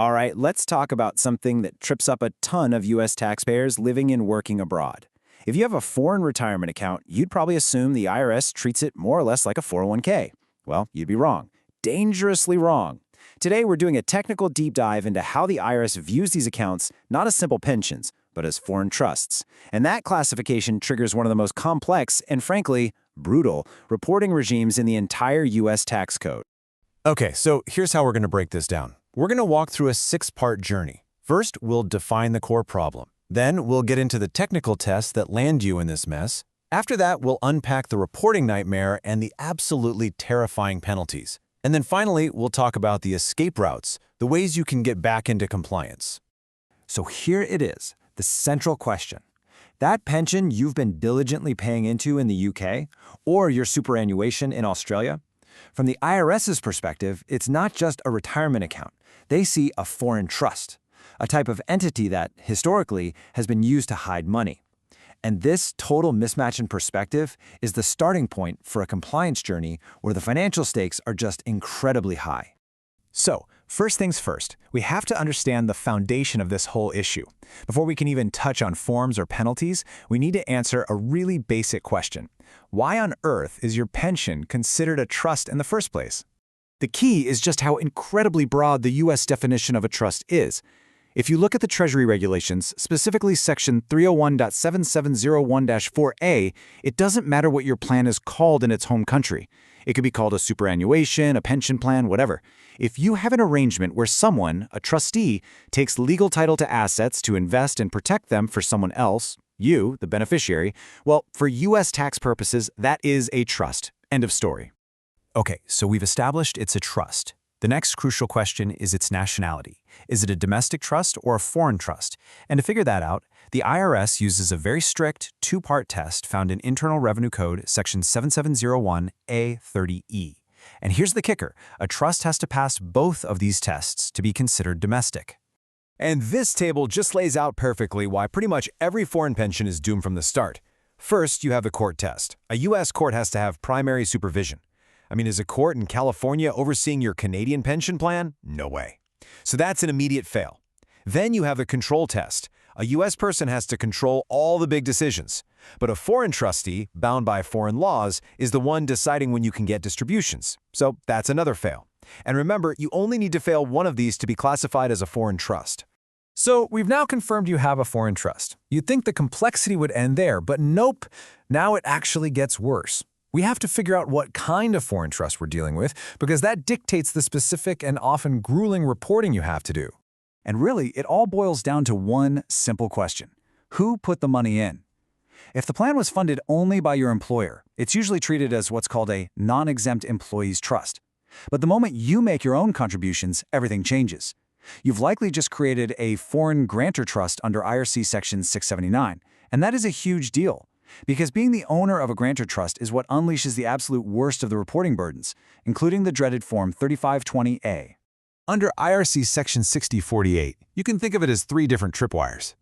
All right, let's talk about something that trips up a ton of U.S. taxpayers living and working abroad. If you have a foreign retirement account, you'd probably assume the IRS treats it more or less like a 401k. Well, you'd be wrong. Dangerously wrong. Today, we're doing a technical deep dive into how the IRS views these accounts not as simple pensions, but as foreign trusts. And that classification triggers one of the most complex and, frankly, brutal reporting regimes in the entire U.S. tax code. Okay, so here's how we're going to break this down. We're going to walk through a 6-part journey. First, we'll define the core problem. Then, we'll get into the technical tests that land you in this mess. After that, we'll unpack the reporting nightmare and the absolutely terrifying penalties. And then finally, we'll talk about the escape routes, the ways you can get back into compliance. So here it is, the central question. That pension you've been diligently paying into in the UK, or your superannuation in Australia, from the IRS's perspective, it's not just a retirement account. They see a foreign trust, a type of entity that, historically, has been used to hide money. And this total mismatch in perspective is the starting point for a compliance journey where the financial stakes are just incredibly high. So, first things first, we have to understand the foundation of this whole issue. Before we can even touch on forms or penalties, we need to answer a really basic question. Why on earth is your pension considered a trust in the first place? The key is just how incredibly broad the U.S. definition of a trust is. If you look at the Treasury regulations, specifically Section 301.7701-4A, it doesn't matter what your plan is called in its home country. It could be called a superannuation, a pension plan, whatever. If you have an arrangement where someone, a trustee, takes legal title to assets to invest and protect them for someone else, you, the beneficiary, well, for U.S. tax purposes, that is a trust. End of story. Okay, so we've established it's a trust. The next crucial question is its nationality. Is it a domestic trust or a foreign trust? And to figure that out, the IRS uses a very strict 2-part test found in Internal Revenue Code Section 7701A30E. And here's the kicker. A trust has to pass both of these tests to be considered domestic. And this table just lays out perfectly why pretty much every foreign pension is doomed from the start. First, you have the court test. A U.S. court has to have primary supervision. I mean, is a court in California overseeing your Canadian pension plan? No way. So that's an immediate fail. Then you have the control test. A U.S. person has to control all the big decisions. But a foreign trustee, bound by foreign laws, is the one deciding when you can get distributions. So that's another fail. And remember, you only need to fail one of these to be classified as a foreign trust. So we've now confirmed you have a foreign trust. You'd think the complexity would end there, but nope. Now it actually gets worse. We have to figure out what kind of foreign trust we're dealing with because that dictates the specific and often grueling reporting you have to do. And really, it all boils down to one simple question. Who put the money in? If the plan was funded only by your employer, it's usually treated as what's called a Non-Exempt Employees Trust. But the moment you make your own contributions, everything changes. You've likely just created a Foreign Grantor Trust under IRC Section 679, and that is a huge deal. Because being the owner of a grantor trust is what unleashes the absolute worst of the reporting burdens, including the dreaded Form 3520A. Under IRC Section 6048, you can think of it as 3 different tripwires.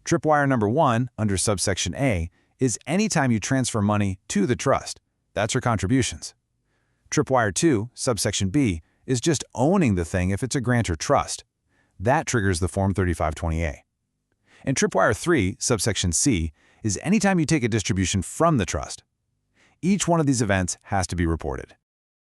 Tripwire number 1, under subsection A, is anytime you transfer money to the trust. That's your contributions. Tripwire 2, subsection B, is just owning the thing if it's a grantor trust. That triggers the Form 3520A. And tripwire 3, subsection C, is anytime you take a distribution from the trust. Each one of these events has to be reported.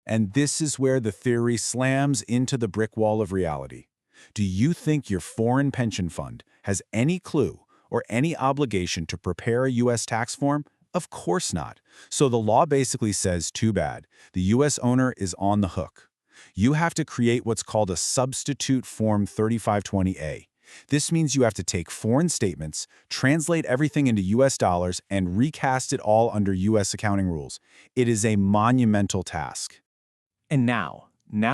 And this is where the theory slams into the brick wall of reality. Do you think your foreign pension fund has any clue or any obligation to prepare a U.S. tax form? Of course not. So the law basically says, too bad. The U.S. owner is on the hook. You have to create what's called a substitute Form 3520A. This means you have to take foreign statements, translate everything into U.S. dollars, and recast it all under U.S. accounting rules. It is a monumental task. And now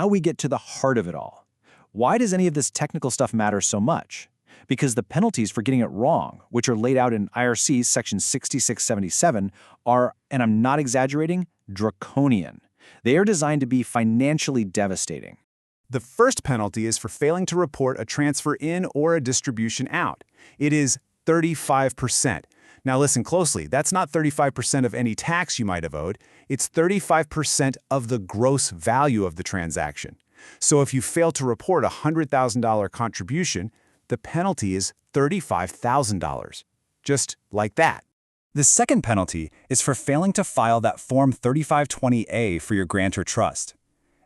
we get to the heart of it all. Why does any of this technical stuff matter so much? Because the penalties for getting it wrong, which are laid out in IRC Section 6677, are, and I'm not exaggerating, draconian. They are designed to be financially devastating. The first penalty is for failing to report a transfer in or a distribution out. It is 35%. Now listen closely, that's not 35% of any tax you might have owed, it's 35% of the gross value of the transaction. So if you fail to report a $100,000 contribution, the penalty is $35,000. Just like that. The second penalty is for failing to file that Form 3520A for your grantor trust.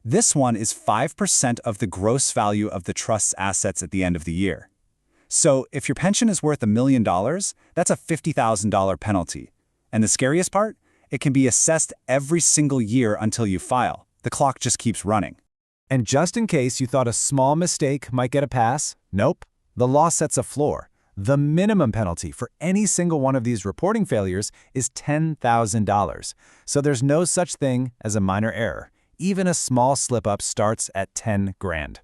This one is 5% of the gross value of the trust's assets at the end of the year. So if your pension is worth $1 million, that's a $50,000 penalty. And the scariest part? It can be assessed every single year until you file. The clock just keeps running. And just in case you thought a small mistake might get a pass, nope. The law sets a floor. The minimum penalty for any single one of these reporting failures is $10,000. So there's no such thing as a minor error. Even a small slip-up starts at 10 grand.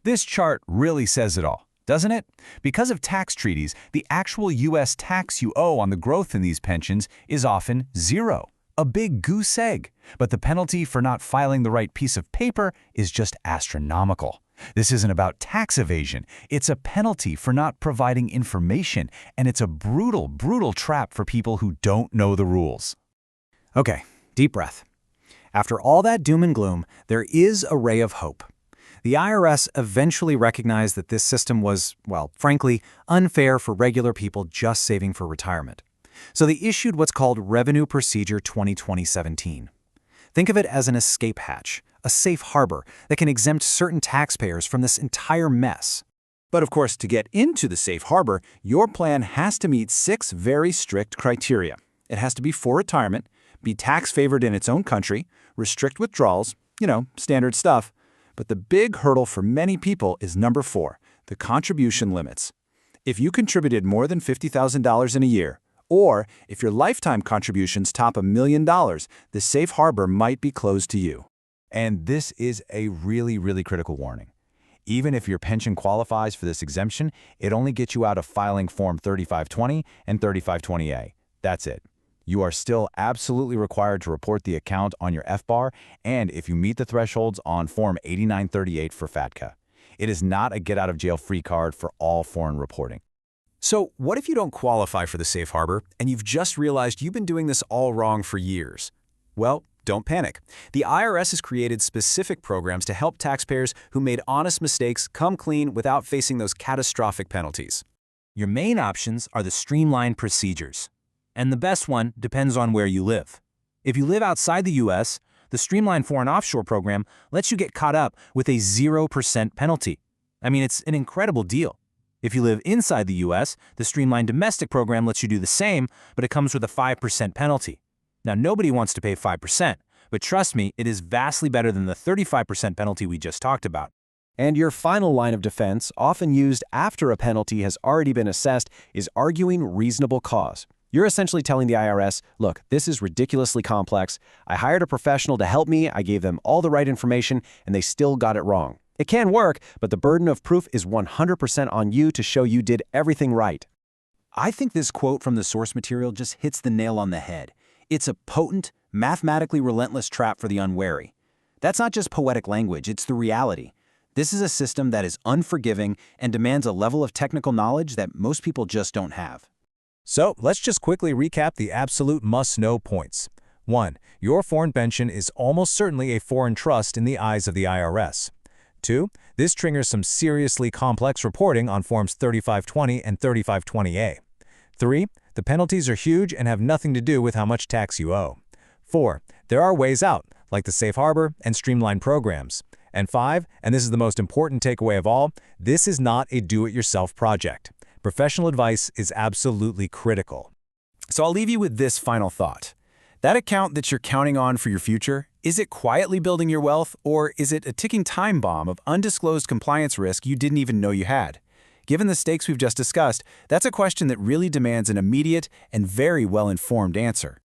This chart really says it all, doesn't it? Because of tax treaties, the actual U.S. tax you owe on the growth in these pensions is often zero. A big goose egg. But the penalty for not filing the right piece of paper is just astronomical. This isn't about tax evasion. It's a penalty for not providing information, and it's a brutal, brutal trap for people who don't know the rules. Okay, deep breath. After all that doom and gloom, there is a ray of hope. The IRS eventually recognized that this system was, well, frankly, unfair for regular people just saving for retirement. So they issued what's called Revenue Procedure 2020-17. Think of it as an escape hatch, a safe harbor that can exempt certain taxpayers from this entire mess. But of course, to get into the safe harbor, your plan has to meet 6 very strict criteria. It has to be for retirement, be tax-favored in its own country, restrict withdrawals, standard stuff. But the big hurdle for many people is number 4, the contribution limits. If you contributed more than $50,000 in a year, or if your lifetime contributions top $1 million, the safe harbor might be closed to you. And this is a really, really critical warning. Even if your pension qualifies for this exemption, it only gets you out of filing Form 3520 and 3520A. That's it. You are still absolutely required to report the account on your FBAR, and if you meet the thresholds on Form 8938 for FATCA. It is not a get-out-of-jail-free card for all foreign reporting. So what if you don't qualify for the safe harbor and you've just realized you've been doing this all wrong for years? Well, don't panic. The IRS has created specific programs to help taxpayers who made honest mistakes come clean without facing those catastrophic penalties. Your main options are the streamlined procedures. And the best one depends on where you live. If you live outside the U.S., the Streamlined Foreign Offshore Program lets you get caught up with a 0% penalty. I mean, it's an incredible deal. If you live inside the U.S., the Streamlined Domestic Program lets you do the same, but it comes with a 5% penalty. Now, nobody wants to pay 5%, but trust me, it is vastly better than the 35% penalty we just talked about. And your final line of defense, often used after a penalty has already been assessed, is arguing reasonable cause. You're essentially telling the IRS, look, this is ridiculously complex. I hired a professional to help me, I gave them all the right information, and they still got it wrong. It can work, but the burden of proof is 100% on you to show you did everything right. I think this quote from the source material just hits the nail on the head. It's a potent, mathematically relentless trap for the unwary. That's not just poetic language, it's the reality. This is a system that is unforgiving and demands a level of technical knowledge that most people just don't have. So let's just quickly recap the absolute must-know points. 1. Your foreign pension is almost certainly a foreign trust in the eyes of the IRS. 2. This triggers some seriously complex reporting on Forms 3520 and 3520A. 3. The penalties are huge and have nothing to do with how much tax you owe. 4. There are ways out, like the safe harbor and streamlined programs. And 5, and this is the most important takeaway of all, this is not a do-it-yourself project. Professional advice is absolutely critical. So I'll leave you with this final thought. That account that you're counting on for your future, is it quietly building your wealth, or is it a ticking time bomb of undisclosed compliance risk you didn't even know you had? Given the stakes we've just discussed, that's a question that really demands an immediate and very well-informed answer.